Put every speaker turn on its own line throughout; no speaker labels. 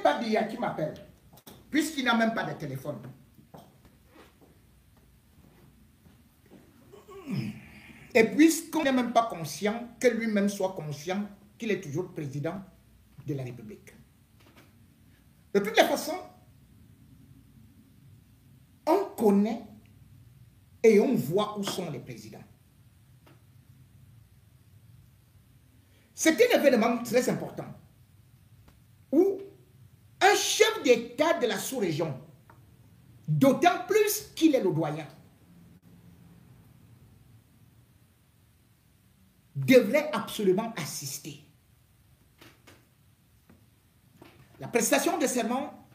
pas Biya qui m'appelle, puisqu'il n'a même pas de téléphone. Et puisqu'on n'est même pas conscient, que lui-même soit conscient qu'il est toujours président de la République. De toutes les façons, on connaît et on voit où sont les présidents. C'est un événement très important où un chef d'État de la sous-région, d'autant plus qu'il est le doyen, devrait absolument assister. La prestation de serment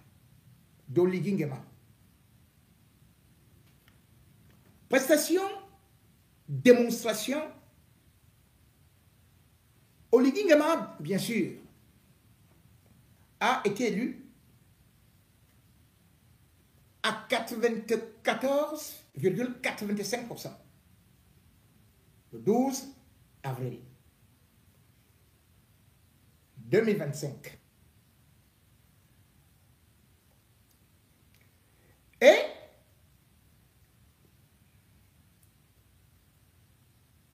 d'Oligui Nguema. Prestation, démonstration. Oligui Nguema, bien sûr, a été élu à 94,85%. Le 12 avril 2025. Et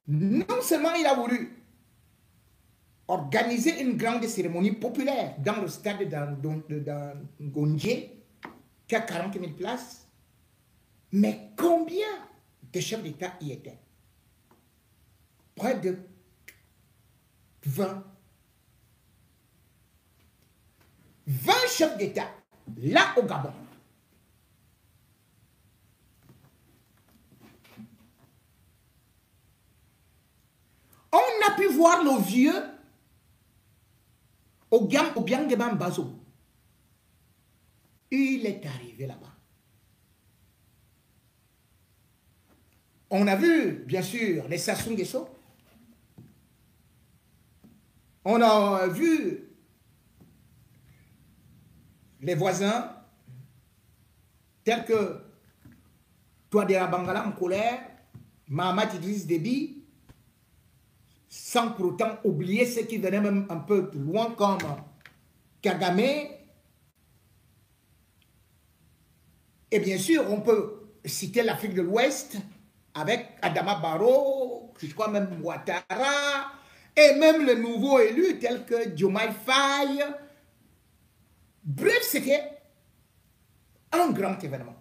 non seulement il a voulu organiser une grande cérémonie populaire dans le stade d'Angondje, qui a 40 000 places, mais combien de chefs d'État y étaient? Près de 20. 20 chefs d'État, là au Gabon. On a pu voir le vieux Obiang Bazo. Il est arrivé là-bas. On a vu, bien sûr, les Sassou Nguesso. On a vu les voisins tels que Touadéra Bangala en colère, Mahamat Idriss Déby, sans pour autant oublier ceux qui venaient même un peu plus loin comme Kagame. Et bien sûr, on peut citer l'Afrique de l'Ouest avec Adama Barrow, je crois même Ouattara, et même le nouveau élu tel que Diomaye Faye. Bref, c'était un grand événement.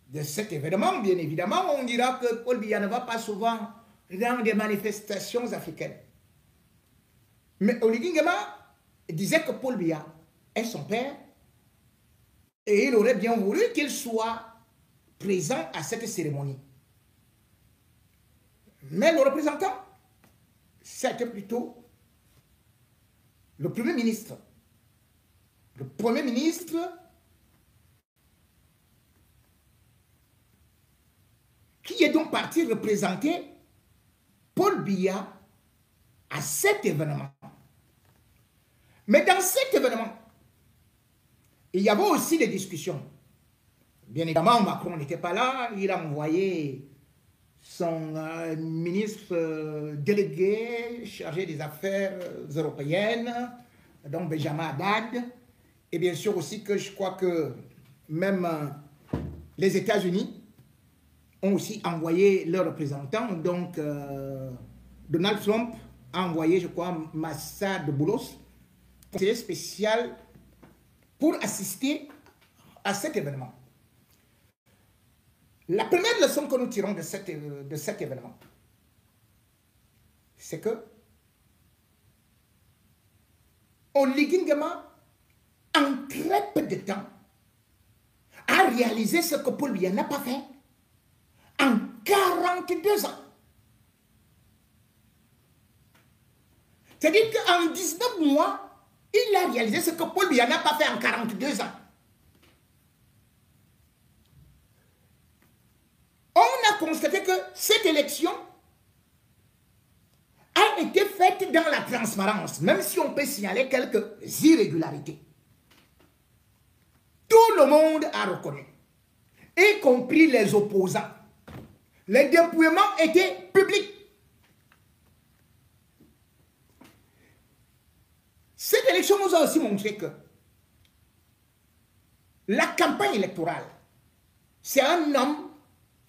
De cet événement, bien évidemment, on dira que Paul Biya ne va pas souvent dans des manifestations africaines. Mais Oligui Nguema disait que Paul Biya est son père et il aurait bien voulu qu'il soit présent à cette cérémonie. Mais le représentant, c'était plutôt le Premier ministre. Le Premier ministre qui est donc parti représenter Paul Biya à cet événement. Mais dans cet événement, il y avait aussi des discussions. Bien évidemment, Macron n'était pas là. Il a envoyé son ministre délégué chargé des affaires européennes, donc Benjamin Haddad. Et bien sûr aussi que je crois que même les États-Unis ont aussi envoyé leurs représentants. Donc, Donald Trump a envoyé, je crois, Massa de Boulos, conseiller spécial, pour assister à cet événement. La première leçon que nous tirons de cet événement, c'est que Oligui Nguema, en très peu de temps, a réalisé ce que Paul Biya n'a pas fait en 42 ans. C'est-à-dire qu'en 19 mois, il a réalisé ce que Paul Biya n'a pas fait en 42 ans. On a constaté que cette élection a été faite dans la transparence, même si on peut signaler quelques irrégularités. Tout le monde a reconnu, y compris les opposants. Les dépouillements étaient publics. Cette élection nous a aussi montré que la campagne électorale, c'est un homme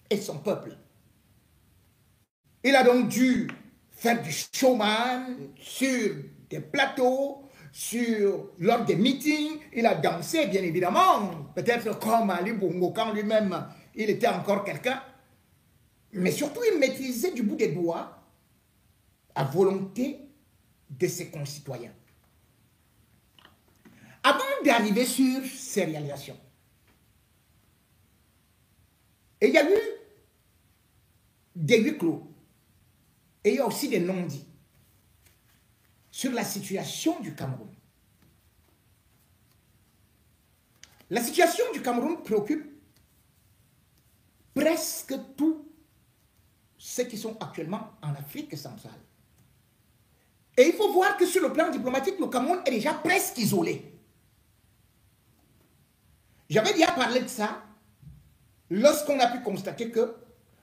et son peuple. Il a donc dû faire du showman sur des plateaux, lors des meetings. Il a dansé, bien évidemment, peut-être comme Ali Bongo, quand lui-même, il était encore quelqu'un. Mais surtout, il maîtrisait du bout des doigts la volonté de ses concitoyens. Avant d'arriver sur ces réalisations, il y a eu des huis clos et il y a aussi des non-dits sur la situation du Cameroun. La situation du Cameroun préoccupe presque tous ceux qui sont actuellement en Afrique centrale. Et il faut voir que sur le plan diplomatique, le Cameroun est déjà presque isolé. J'avais déjà parlé de ça lorsqu'on a pu constater que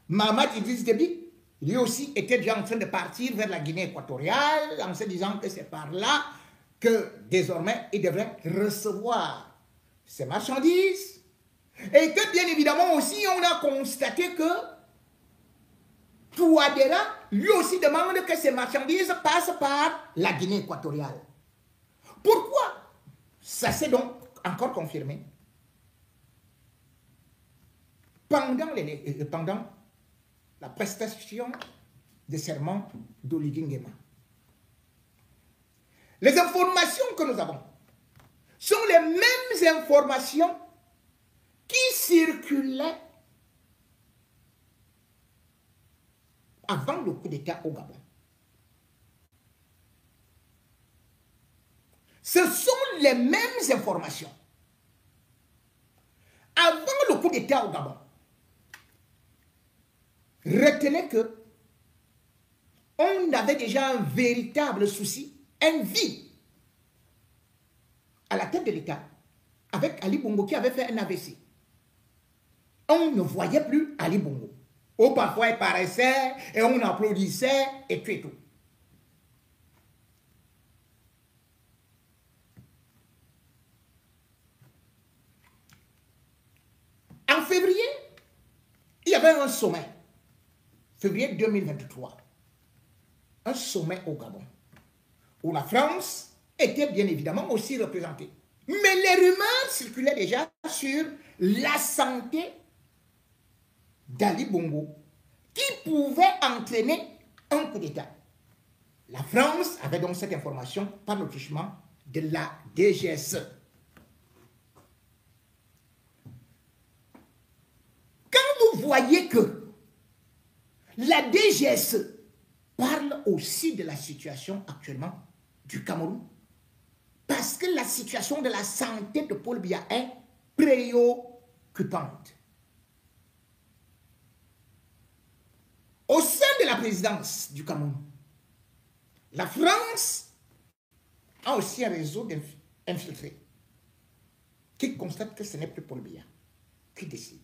Mahamat Idriss Déby, lui aussi, était déjà en train de partir vers la Guinée équatoriale en se disant que c'est par là que désormais il devrait recevoir ses marchandises. Et que bien évidemment aussi, on a constaté que Touadéra, lui aussi demande que ses marchandises passent par la Guinée équatoriale. Pourquoi? Ça s'est donc encore confirmé. Pendant la prestation de serment d'Oligui Nguema. Les informations que nous avons sont les mêmes informations qui circulaient avant le coup d'État au Gabon. Ce sont les mêmes informations. Avant le coup d'État au Gabon, retenez que on avait déjà un véritable souci, un vide à la tête de l'État, avec Ali Bongo qui avait fait un AVC. On ne voyait plus Ali Bongo. Ou parfois il paraissait et on applaudissait et tout et tout. En février, il y avait un sommet. Février 2023. Un sommet au Gabon. Où la France était bien évidemment aussi représentée. Mais les rumeurs circulaient déjà sur la santé d'Ali Bongo, qui pouvait entraîner un coup d'État. La France avait donc cette information par le truchement de la DGSE. Quand vous voyez que la DGSE parle aussi de la situation actuellement du Cameroun, parce que la situation de la santé de Paul Biya est préoccupante. Au sein de la présidence du Cameroun, la France a aussi un réseau d'infiltrés qui constate que ce n'est plus Paul Biya qui décide.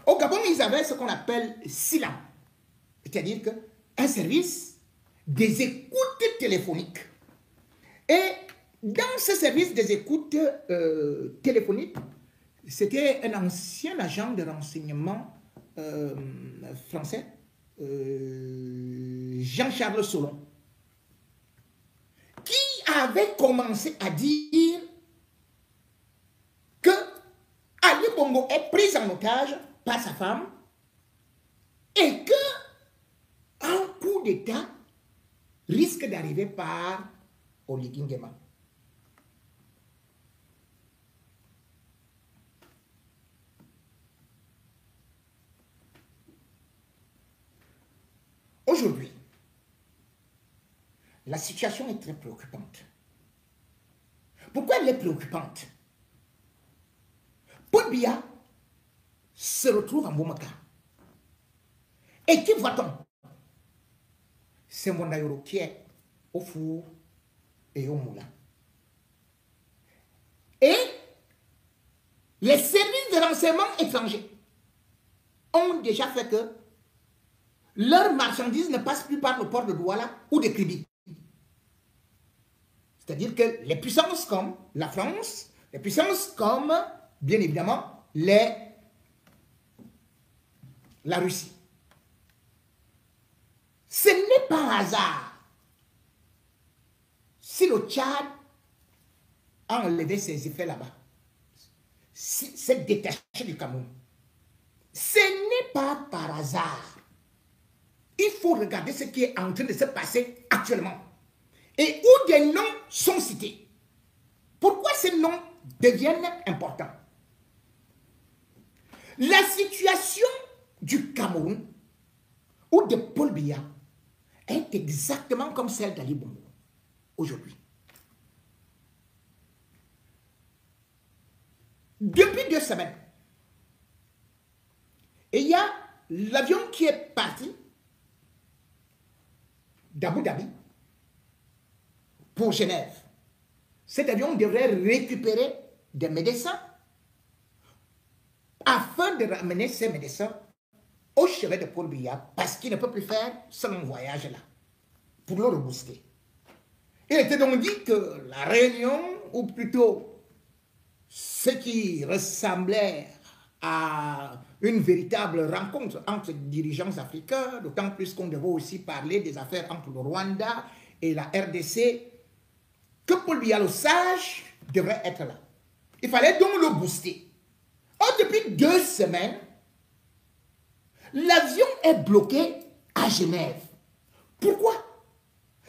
Au Gabon, ils avaient ce qu'on appelle SILAM, c'est-à-dire un service des écoutes téléphoniques. Et dans ce service des écoutes téléphoniques, c'était un ancien agent de renseignement français, Jean-Charles Solon, qui avait commencé à dire que Ali Bongo est pris en otage par sa femme et que un coup d'État risque d'arriver par Oligui Nguema. Aujourd'hui, la situation est très préoccupante. Pourquoi elle est préoccupante? Paul Biya se retrouve en Bamako. Et qui voit-on? C'est Mondayoro qui est au four et au moulin. Et les services de renseignement étrangers ont déjà fait que leurs marchandises ne passent plus par le port de Douala ou de Kribi. C'est-à-dire que les puissances comme la France, les puissances comme, bien évidemment, la Russie. Ce n'est pas un hasard si le Tchad a enlevé ses effets là-bas, s'est détaché du Cameroun. Ce n'est pas par hasard. Il faut regarder ce qui est en train de se passer actuellement et où des noms sont cités. Pourquoi ces noms deviennent importants? La situation du Cameroun ou de Paul Biya est exactement comme celle d'Ali Bongo aujourd'hui. Depuis 2 semaines, il y a l'avion qui est parti d'Abu Dhabi pour Genève. Cet avion devrait récupérer des médecins afin de ramener ces médecins au chevet de Paul Biya parce qu'il ne peut plus faire ce long voyage-là pour le rebooster. Il était donc dit que la réunion, ou plutôt ce qui ressemblait à une véritable rencontre entre dirigeants africains, d'autant plus qu'on devait aussi parler des affaires entre le Rwanda et la RDC, que Paul Biya le sage devrait être là. Il fallait donc le booster. Or, depuis 2 semaines, l'avion est bloqué à Genève. Pourquoi?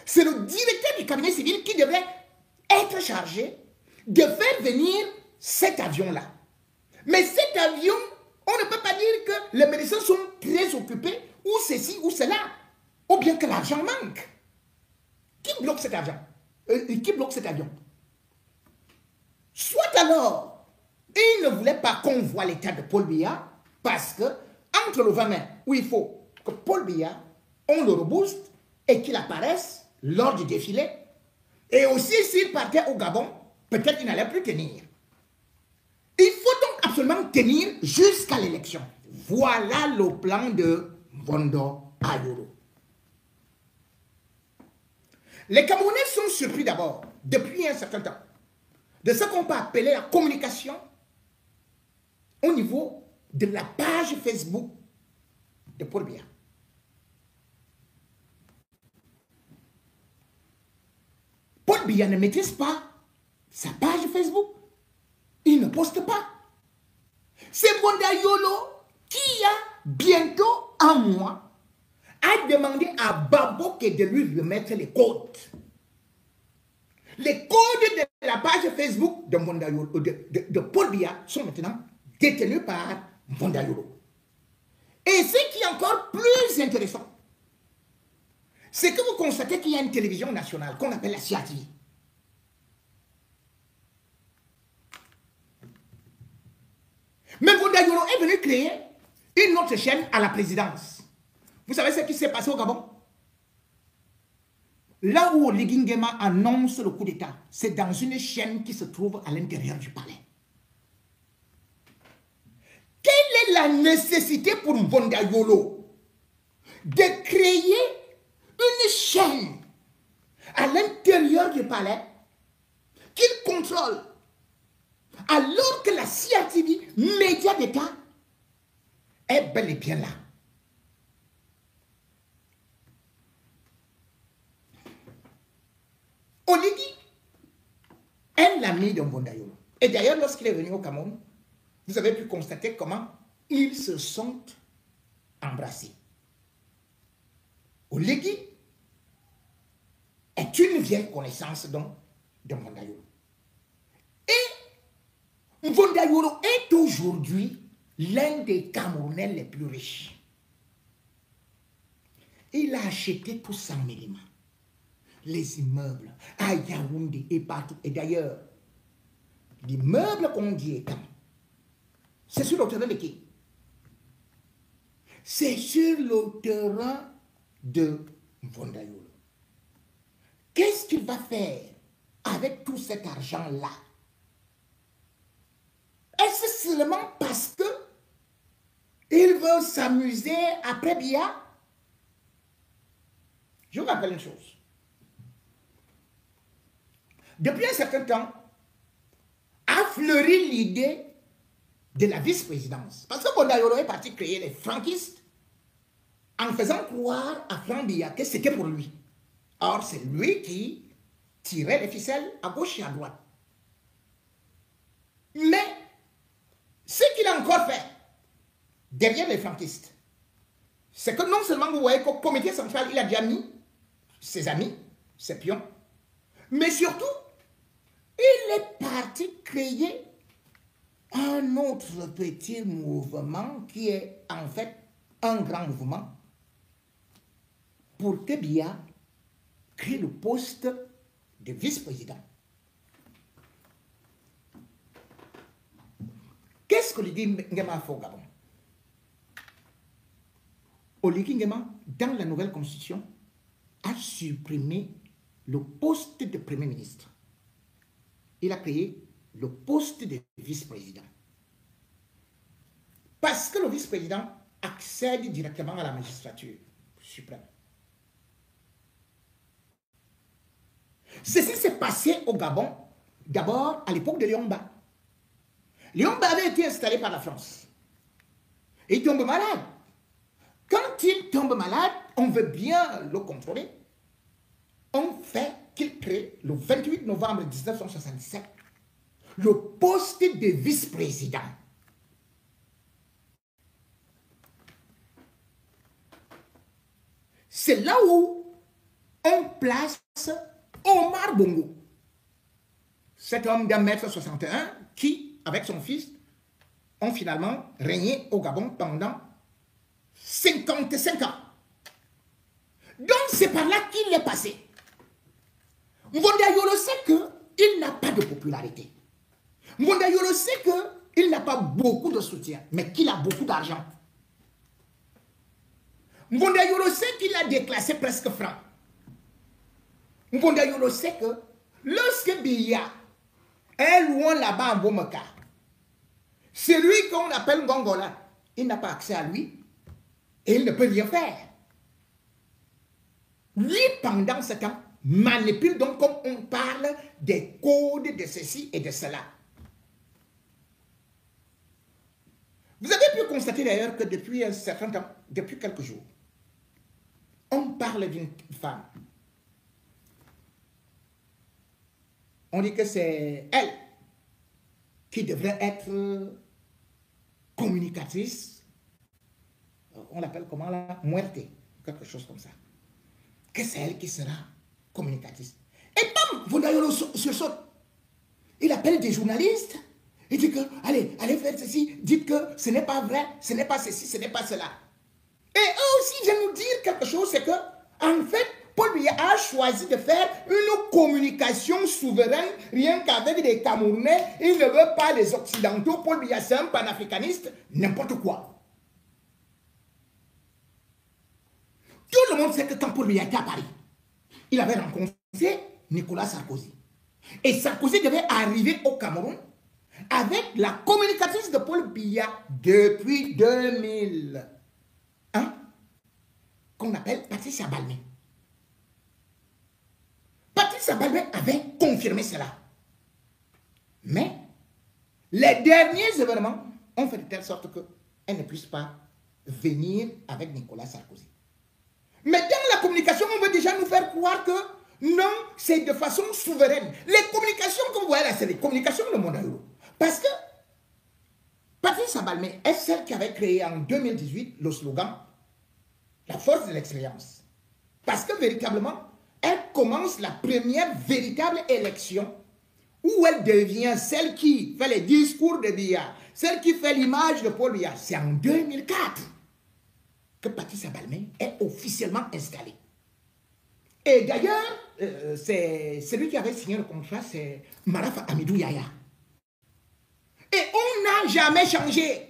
C'est le directeur du cabinet civil qui devrait être chargé de faire venir cet avion-là. Mais cet avion, on ne peut pas dire que les médecins sont très occupés, ou ceci, ou cela, ou bien que l'argent manque. Qui bloque cet avion? Qui bloque cet avion? Soit alors, il ne voulait pas qu'on voit l'état de Paul Biya, parce que, entre le 20 mai, où il faut que Paul Biya, on le rebooste, et qu'il apparaisse lors du défilé, et aussi s'il partait au Gabon, peut-être qu'il n'allait plus tenir. Il faut donc absolument tenir jusqu'à l'élection. Voilà le plan de Mvondo Ayolo. Les Camerounais sont surpris d'abord, depuis un certain temps, de ce qu'on peut appeler la communication au niveau de la page Facebook de Paul Biya. Paul Biya ne maîtrise pas sa page Facebook. Il ne poste pas. C'est Mvondo Ayolo qui a bientôt un mois a demandé à Babo de lui remettre les codes. Les codes de la page Facebook de Mvondo Ayolo, de Paul Biya sont maintenant détenus par Mvondo Ayolo. Et ce qui est encore plus intéressant, c'est que vous constatez qu'il y a une télévision nationale qu'on appelle la CIATV. Mais Mvondo Ayolo est venu créer une autre chaîne à la présidence. Vous savez ce qui s'est passé au Gabon? Là où Oligui Nguema annonce le coup d'État, c'est dans une chaîne qui se trouve à l'intérieur du palais. Quelle est la nécessité pour Mvondo Ayolo de créer une chaîne à l'intérieur du palais qu'il contrôle, alors que la CIATV, média d'État, est bel et bien là? Oligui est l'ami de Mvondo Ayolo. Et d'ailleurs, lorsqu'il est venu au Cameroun, vous avez pu constater comment ils se sont embrassés. Oligui est une vieille connaissance donc de Mvondo Ayolo. Et Mvondo Ayolo est aujourd'hui l'un des Camerounais les plus riches. Il a acheté tout ça en Mélima. Les immeubles à Yaoundé et partout. Et d'ailleurs, l'immeuble qu'on dit étant, c'est sur le terrain de qui? C'est sur le terrain de Mvondo Ayolo. Qu'est-ce qu'il va faire avec tout cet argent-là? Est-ce seulement parce que il veut s'amuser après Biya? Je vous rappelle une chose. Depuis un certain temps, a fleuri l'idée de la vice-présidence. Parce que Bondayolo est parti créer les franquistes en faisant croire à Franck Biya que c'était pour lui. Or, c'est lui qui tirait les ficelles à gauche et à droite. Mais, ce qu'il a encore fait, derrière les franquistes, c'est que non seulement vous voyez qu'au comité central, il a déjà mis ses amis, ses pions, mais surtout, il est parti créer un autre petit mouvement qui est en fait un grand mouvement pour que Biya crée le poste de vice-président. Qu'est-ce que Oligui Nguema a fait au Gabon? Oligui Nguema, dans la nouvelle constitution, a supprimé le poste de Premier ministre. Il a créé le poste de vice-président. Parce que le vice-président accède directement à la magistrature suprême. Ceci s'est passé au Gabon, d'abord à l'époque de Liomba. Liomba avait été installé par la France. Et il tombe malade. Quand il tombe malade, on veut bien le contrôler. On fait qu'il crée, le 28 novembre 1967, le poste de vice-président. C'est là où on place Omar Bongo, cet homme d'1,61 m qui, avec son fils, ont finalement régné au Gabon pendant 55 ans. Donc c'est par là qu'il est passé. Mbondayolo sait qu'il n'a pas de popularité. Mbondayolo sait qu'il n'a pas beaucoup de soutien, mais qu'il a beaucoup d'argent. Mbondayolo sait qu'il a déclassé presque franc. Mbondayolo sait que lorsque Biya est loin là-bas en Bomaka, celui qu'on appelle Ngongola, il n'a pas accès à lui et il ne peut rien faire. Lui, pendant ce temps, manipule donc comme on parle des codes de ceci et de cela. Vous avez pu constater d'ailleurs que depuis un certain temps, depuis quelques jours, on parle d'une femme. On dit que c'est elle qui devrait être communicatrice. On l'appelle comment là? Muerte, quelque chose comme ça. Que c'est elle qui sera communicatrice. Et bam, Mbondayolo sursaute. Il appelle des journalistes. Il dit que, allez faire ceci. Dites que ce n'est pas vrai, ce n'est pas ceci, ce n'est pas cela. Et eux aussi viennent nous dire quelque chose, c'est que, en fait, Paul Biya a choisi de faire une communication souveraine, rien qu'avec des Camerounais. Il ne veut pas les Occidentaux. Paul Biya, c'est un panafricaniste, n'importe quoi. Tout le monde sait que quand Paul Biya était à Paris, il avait rencontré Nicolas Sarkozy. Et Sarkozy devait arriver au Cameroun avec la communicatrice de Paul Biya depuis 2001, qu'on appelle Patricia Balmé. Patricia Balmé avait confirmé cela. Mais les derniers événements ont fait de telle sorte qu'elle ne puisse pas venir avec Nicolas Sarkozy. Mais dans la communication, on veut déjà nous faire croire que non, c'est de façon souveraine. Les communications que vous voyez là, c'est les communications de Mbondayolo. Parce que Patricia Balmé est celle qui avait créé en 2018 le slogan « La force de l'expérience ». Parce que véritablement, elle commence la première véritable élection où elle devient celle qui fait les discours de Biya, celle qui fait l'image de Paul Biya. C'est en 2004 que Patricia Balmé est officiellement installée. Et d'ailleurs, c'est celui qui avait signé le contrat, c'est Marafa Amidou Yaya. Et on n'a jamais changé.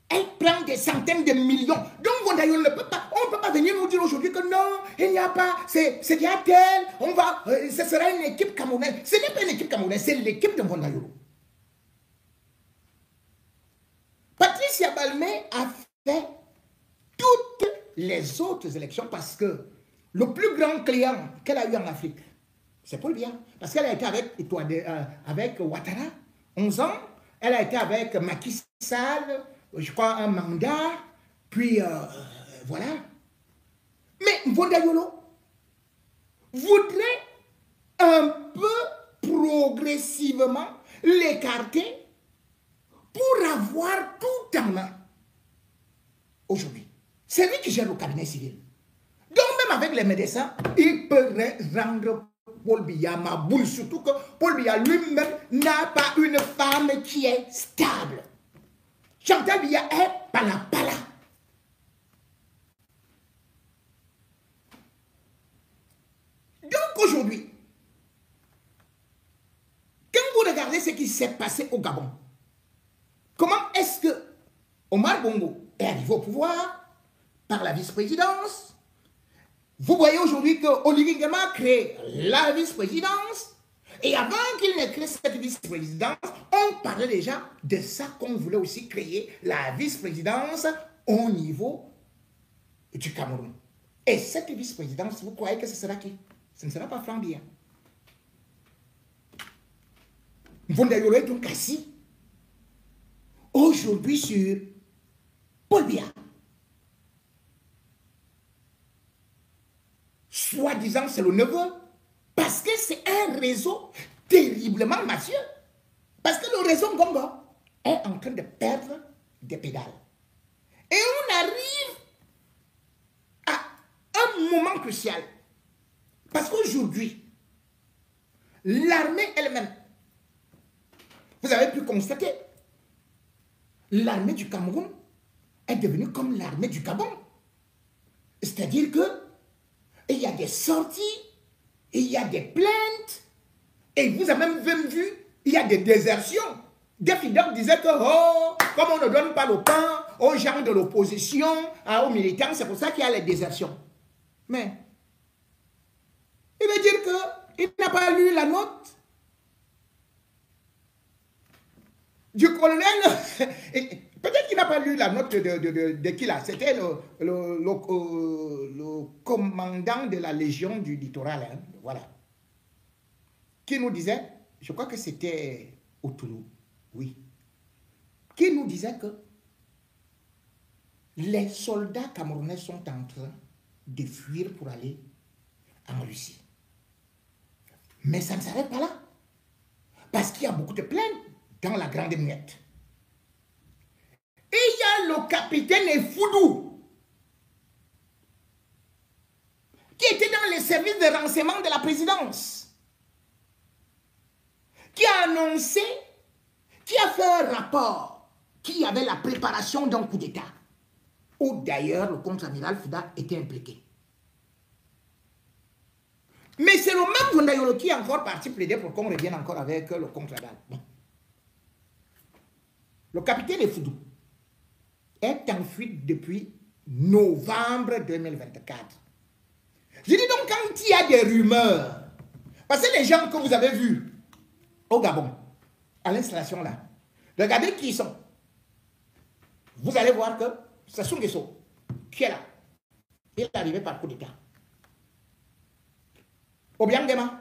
Elle prend des centaines de millions. Donc, on ne peut pas venir nous dire aujourd'hui que non, il n'y a pas, c'est déjà tel, ce sera une équipe camerounaise. Ce n'est pas une équipe camerounaise, c'est l'équipe de Mbondayolo. Patricia Balmé a fait toutes les autres élections parce que le plus grand client qu'elle a eu en Afrique, c'est Paul Biya. Parce qu'elle a été avec Ouattara 11 ans, elle a été avec Macky Sall, je crois un mandat, puis voilà. Mais Mvondayolo voudrait un peu progressivement l'écarter pour avoir tout en main. Aujourd'hui, c'est lui qui gère le cabinet civil. Donc même avec les médecins, il peut rendre Paul Biya ma boule, surtout que Paul Biya lui-même n'a pas une femme qui est stable. Chantal Biya est pala-pala. Donc aujourd'hui, quand vous regardez ce qui s'est passé au Gabon, comment est-ce que Omar Bongo est arrivé au pouvoir par la vice-présidence? Vous voyez aujourd'hui que Olivier Nguema a créé la vice-présidence. Et avant qu'il ne crée cette vice-présidence, on parlait déjà de ça qu'on voulait aussi créer la vice-présidence au niveau du Cameroun. Et cette vice-présidence, vous croyez que ce sera qui? Ce ne sera pas Franck Biya. Mvondayolo est donc assis aujourd'hui sur Paul Biya. Soi-disant, c'est le neveu. Parce que c'est un réseau terriblement mafieux. Parce que le réseau Ngongo est en train de perdre des pédales. Et on arrive à un moment crucial. Parce qu'aujourd'hui, l'armée elle-même, vous avez pu constater, l'armée du Cameroun est devenue comme l'armée du Gabon. C'est-à-dire que il y a des sorties, il y a des plaintes, et vous avez même vu, il y a des désertions. Des fidèles disaient que, oh, comme on ne donne pas le pain aux gens de l'opposition, aux militants, c'est pour ça qu'il y a les désertions. Mais, il veut dire qu'il n'a pas lu la note du colonel. Peut-être qu'il n'a pas lu la note de qui là. C'était le commandant de la Légion du littoral. Hein, voilà. Qui nous disait, je crois que c'était au Toulouse, oui. Qui nous disait que les soldats camerounais sont en train de fuir pour aller en Russie. Mais ça ne s'arrête pas là. Parce qu'il y a beaucoup de plaintes dans la Grande Muette. Et il y a le capitaine Foudou qui était dans les services de renseignement de la présidence, qui a annoncé, qui a fait un rapport, qui avait la préparation d'un coup d'État, où d'ailleurs le contre-amiral Fouda était impliqué. Mais c'est le même Mvondayolo qui est encore parti plaider pour qu'on revienne encore avec le contre-amiral. Bon. Le capitaine Foudou est en fuite depuis novembre 2024. Je dis donc quand il y a des rumeurs, parce que les gens que vous avez vus au Gabon, à l'installation là, regardez qui ils sont. Vous allez voir que Sassou Nguesso, qui est là, il est arrivé par coup d'État. Obiang Nguema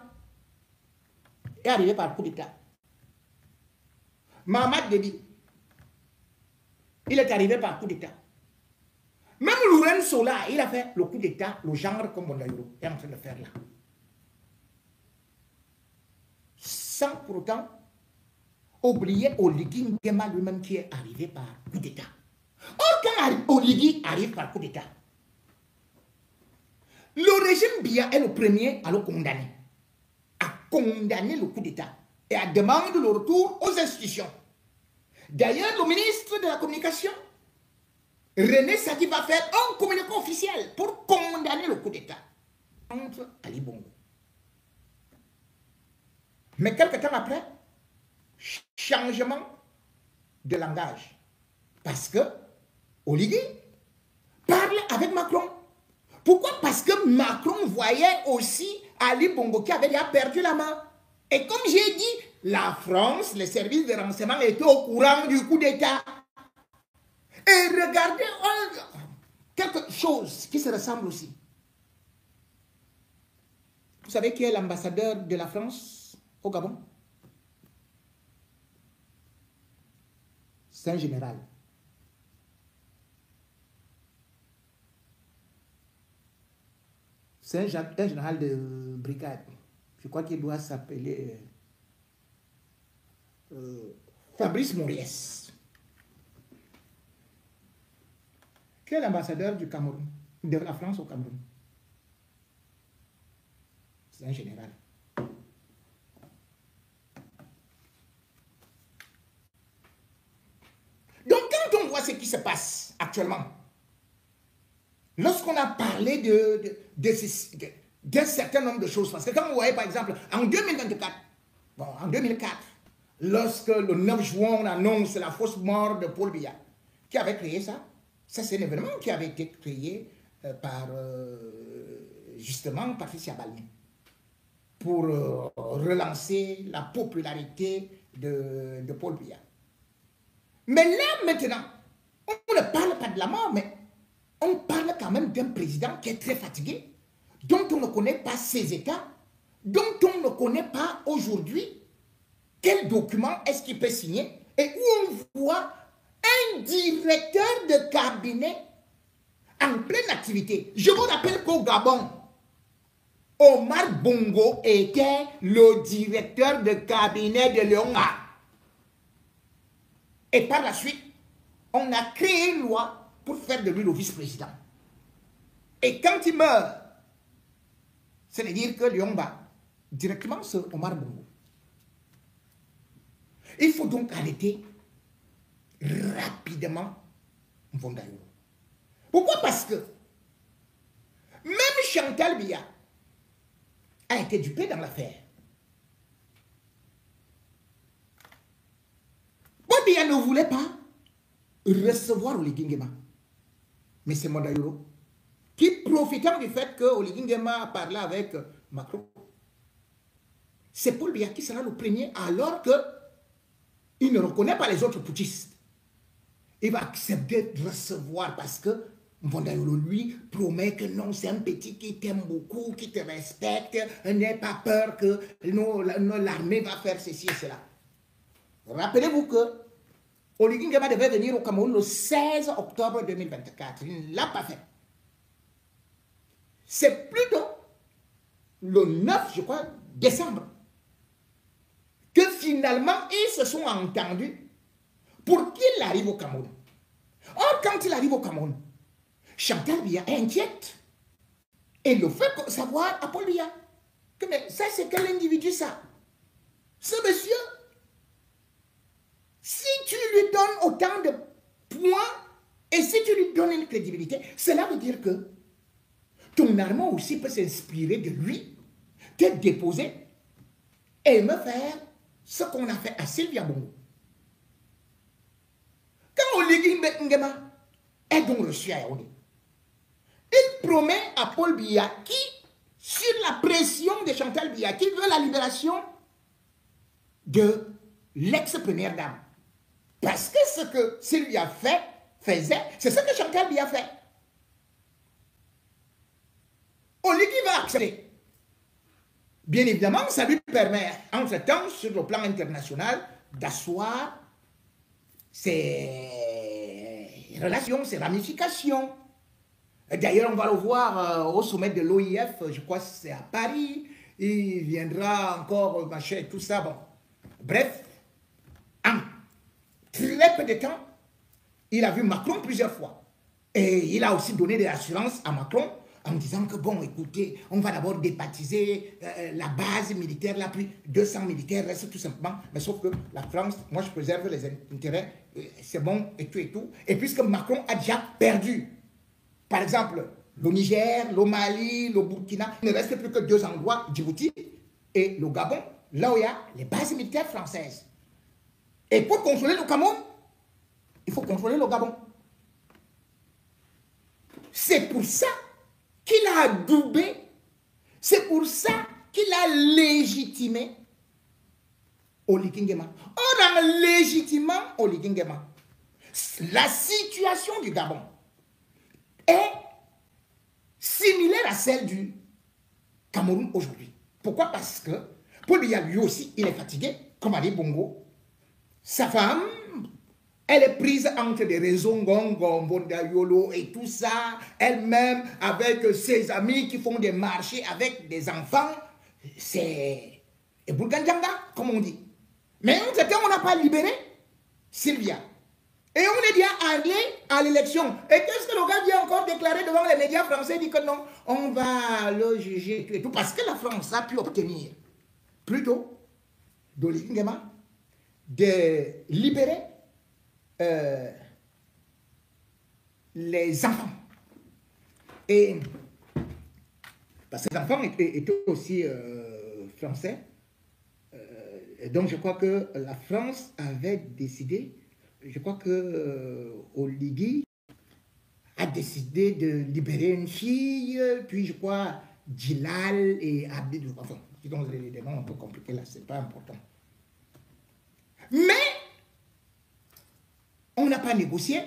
est arrivé par coup d'État. Mahamat Déby, il est arrivé par coup d'État. Même Louren Sola, il a fait le coup d'État, le genre comme Mvondayolo est en train de faire là. Sans pour autant oublier Oligui Nguema lui-même qui est arrivé par coup d'État. Or, quand Oligui arrive par coup d'État, le régime Biya est le premier à le condamner. À condamner le coup d'État et à demander le retour aux institutions. D'ailleurs, le ministre de la Communication, René Sadi, va faire un communiqué officiel pour condamner le coup d'État contre Ali Bongo. Mais quelques temps après, changement de langage. Parce que Oligui parle avec Macron. Pourquoi? Parce que Macron voyait aussi Ali Bongo qui avait déjà perdu la main. Et comme j'ai dit, la France, les services de renseignement étaient au courant du coup d'État. Et regardez quelque chose qui se ressemble aussi. Vous savez qui est l'ambassadeur de la France au Gabon? C'est un général. C'est un général de brigade. Je crois qu'il doit s'appeler Fabrice Moriès, qui est l'ambassadeur du Cameroun, de la France au Cameroun. C'est un général. Donc, quand on voit ce qui se passe actuellement, lorsqu'on a parlé d'un certain nombre de choses, parce que quand vous voyez par exemple, en 2024, bon, en 2004, lorsque le 9 juin, on annonce la fausse mort de Paul Biya, qui avait créé ça? Ça, c'est un événement qui avait été créé par, justement, Patricia Balmy, pour relancer la popularité de Paul Biya. Mais là, maintenant, on ne parle pas de la mort, mais on parle quand même d'un président qui est très fatigué, dont on ne connaît pas ses états, dont on ne connaît pas aujourd'hui quel document est-ce qu'il peut signer, et où on voit un directeur de cabinet en pleine activité. Je vous rappelle qu'au Gabon, Omar Bongo était le directeur de cabinet de Léonard. Et par la suite, on a créé une loi pour faire de lui le vice-président. Et quand il meurt, c'est-à-dire que Léonard, directement, c'est Omar Bongo. Il faut donc arrêter rapidement Mvondayo. Pourquoi? Parce que même Chantal Biya a été dupée dans l'affaire. Paul Biya ne voulait pas recevoir Oligui Nguema. Mais c'est Mvondayo qui, profitant du fait que Oligui Nguema a parlé avec Macron, c'est Paul Biya qui sera le premier, alors que il ne reconnaît pas les autres putschistes. Il va accepter de recevoir parce que Mvondayo lui promet que non, c'est un petit qui t'aime beaucoup, qui te respecte, n'aie pas peur que l'armée va faire ceci et cela. Rappelez-vous que Oligui Nguema devait venir au Cameroun le 16 octobre 2024. Il ne l'a pas fait. C'est plutôt le 9, je crois, décembre, que finalement, ils se sont entendus pour qu'il arrive au Cameroun. Or, quand il arrive au Cameroun, Chantal Biya est inquiète. Et le fait savoir à Paul Biya que mais ça, c'est quel individu ça? Ce monsieur, si tu lui donnes autant de points et si tu lui donnes une crédibilité, cela veut dire que ton armée aussi peut s'inspirer de lui, te déposer et me faire ce qu'on a fait à Sylvia Bongo. Quand Oligui Nguema est donc reçu à Yaoundé, il promet à Paul Biya qui, sur la pression de Chantal Biya, qui veut la libération de l'ex-première dame. Parce que ce que Sylvia faisait, c'est ce que Chantal Biya fait. Oligui va accepter. Bien évidemment, ça lui permet, entre-temps, sur le plan international, d'asseoir ses relations, ses ramifications. D'ailleurs, on va le voir au sommet de l'OIF, je crois que c'est à Paris. Il viendra encore, machin, tout ça. Bon. Bref, en très peu de temps, il a vu Macron plusieurs fois. Et il a aussi donné des assurances à Macron en disant que, bon, écoutez, on va d'abord débaptiser la base militaire, là, puis 200 militaires restent tout simplement. Mais sauf que la France, moi, je préserve les intérêts, c'est bon, et tout et tout. Et puisque Macron a déjà perdu, par exemple, le Niger, le Mali, le Burkina, il ne reste plus que 2 endroits, Djibouti et le Gabon, là où il y a les bases militaires françaises. Et pour contrôler le Cameroun, il faut contrôler le Gabon. C'est pour ça qu'il a adoubé, c'est pour ça qu'il a légitimé Oligui Nguema. Or, en légitimant Oligui Nguema, la situation du Gabon est similaire à celle du Cameroun aujourd'hui. Pourquoi? Parce que Paul Biya, lui aussi, il est fatigué, comme Ali Bongo. Sa femme, Elle est prise entre des réseaux Ngongo, Bondayolo et tout ça. Elle-même, avec ses amis qui font des marchés avec des enfants. C'est Bourgandjanga, comme on dit. Mais entre-temps, on n'a pas libéré Sylvia. Et on est bien allé à l'élection. Et qu'est-ce que le gars vient encore déclarer devant les médias français? Il dit que non, on va le juger et tout. Parce que la France a pu obtenir, plutôt, d'Olivier Nguema, de libérer les enfants. Et parce que les enfants étaient aussi français. Et donc je crois que la France avait décidé, je crois que Oligui a décidé de libérer une fille, puis je crois Djilal et Abid. Enfin, disons les noms un peu compliqués là, c'est pas important. Mais on n'a pas négocié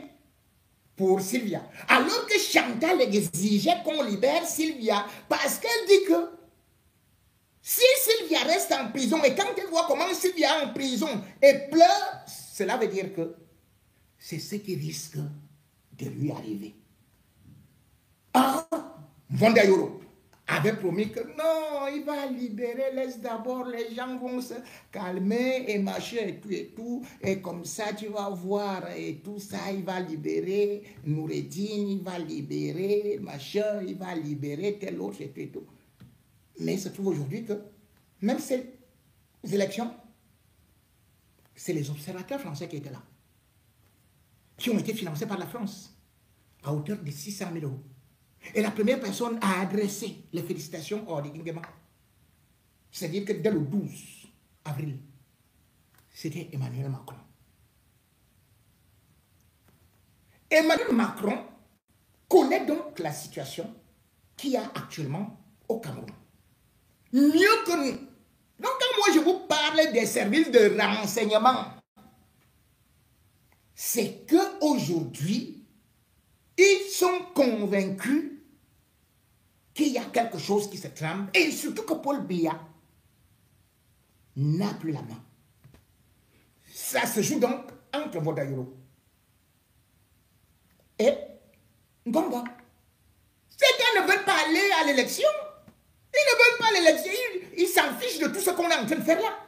pour Sylvia. Alors que Chantal exigeait qu'on libère Sylvia parce qu'elle dit que si Sylvia reste en prison et quand elle voit comment Sylvia est en prison et pleure, cela veut dire que c'est ce qui risque de lui arriver. Ah, Vondayoro avait promis que non, il va libérer, laisse d'abord, les gens vont se calmer et machin et tout, et comme ça tu vas voir et tout ça, il va libérer Noureddine, il va libérer machin, il va libérer tel autre et tout. Mais il se trouve aujourd'hui que même ces élections, c'est les observateurs français qui étaient là, qui ont été financés par la France à hauteur de 600 000 euros. Et la première personne à adresser les félicitations à Oligui Nguema, c'est-à-dire que dès le 12 avril, c'était Emmanuel Macron. Emmanuel Macron connaît donc la situation qu'il y a actuellement au Cameroun. Mieux que nous. Donc quand moi je vous parle des services de renseignement, c'est qu'aujourd'hui, ils sont convaincus qu'il y a quelque chose qui se trame et surtout que Paul Biya n'a plus la main. Ça se joue donc entre Vodayolo et Ngongo. Ces gars ne veulent pas aller à l'élection. Ils ne veulent pas l'élection. Ils s'en fichent de tout ce qu'on est en train de faire là.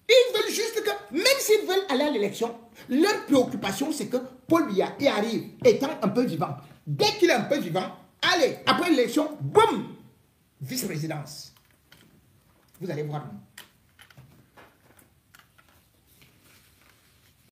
Ils veulent juste que, même s'ils veulent aller à l'élection, leur préoccupation c'est que Paul Biya y arrive étant un peu vivant. Dès qu'il est un peu vivant, allez, après l'élection, boum, vice-présidence. Vous allez voir,